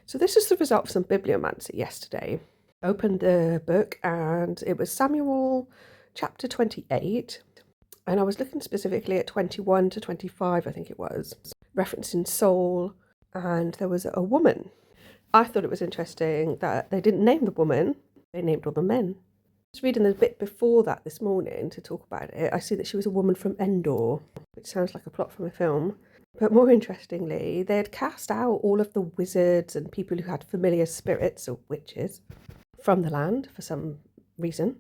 So this is the result of some bibliomancy yesterday. Opened the book and it was Samuel chapter 28, and I was looking specifically at 21 to 25, I think it was, referencing Saul, and there was a woman. I thought it was interesting that they didn't name the woman, they named all the men. I was reading a bit before that this morning to talk about it. I see that she was a woman from Endor, which sounds like a plot from a film. But more interestingly, they had cast out all of the wizards and people who had familiar spirits or witches from the land for some reason.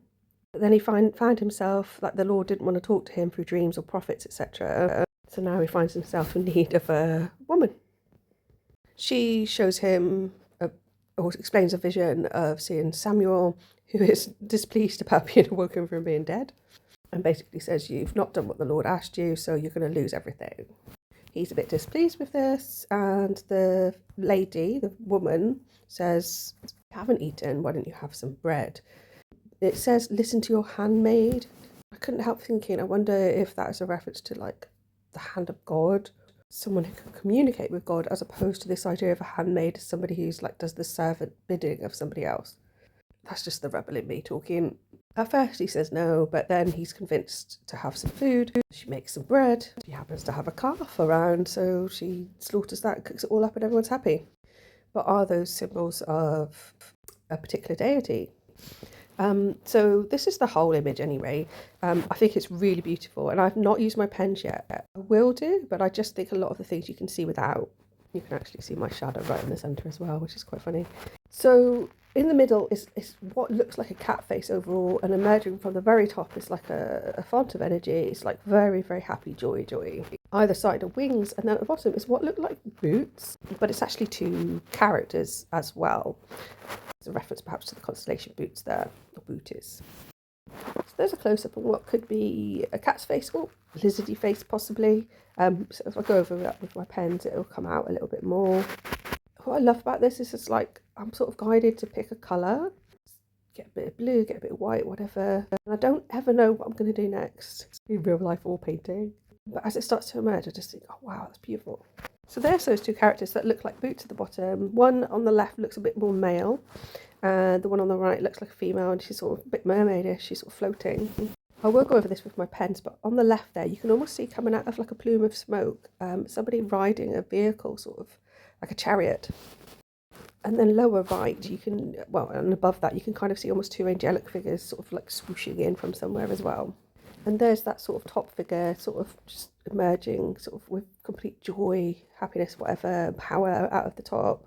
But then he found himself, like the Lord didn't want to talk to him through dreams or prophets, etc. So now he finds himself in need of a woman. She shows him, or explains a vision of seeing Samuel, who is displeased about being awoken from being dead, and basically says, you've not done what the Lord asked you, so you're going to lose everything. He's a bit displeased with this, and the lady, the woman, says, you haven't eaten, why don't you have some bread? It says, listen to your handmaid. I couldn't help thinking, I wonder if that is a reference to like the hand of God, someone who can communicate with God, as opposed to this idea of a handmaid as somebody who's like does the servant bidding of somebody else. That's just the rebel in me talking. At first he says no, but then he's convinced to have some food. She makes some bread. She happens to have a calf around, so she slaughters that, cooks it all up, and everyone's happy. But are those symbols of a particular deity? So this is the whole image anyway. I think it's really beautiful, and I've not used my pens yet. I will do, but I just think a lot of the things you can see without. You can actually see my shadow right in the centre as well, which is quite funny. So in the middle is what looks like a cat face overall, and emerging from the very top is like a font of energy. It's like very, very happy, joy. Either side are wings, and then at the bottom is what look like boots, but it's actually two characters as well. There's a reference perhaps to the constellation boots there, or booties. So there's a close-up of what could be a cat's face, or lizardy face possibly. So if I go over that with my pens, it'll come out a little bit more. What I love about this is it's like I'm sort of guided to pick a colour, get a bit of blue, get a bit of white, whatever. And I don't ever know what I'm going to do next in real life or painting. But as it starts to emerge, I just think, oh wow, that's beautiful. So there's those two characters that look like boots at the bottom. One on the left looks a bit more male, and the one on the right looks like a female, and she's sort of a bit mermaidish, she's sort of floating. I will go over this with my pens, but on the left there, you can almost see coming out of like a plume of smoke, somebody riding a vehicle, sort of like a chariot. And then lower right, you can, well, and above that, you can kind of see almost two angelic figures sort of like swooshing in from somewhere as well. And there's that sort of top figure sort of just emerging sort of with complete joy, happiness, whatever, power out of the top.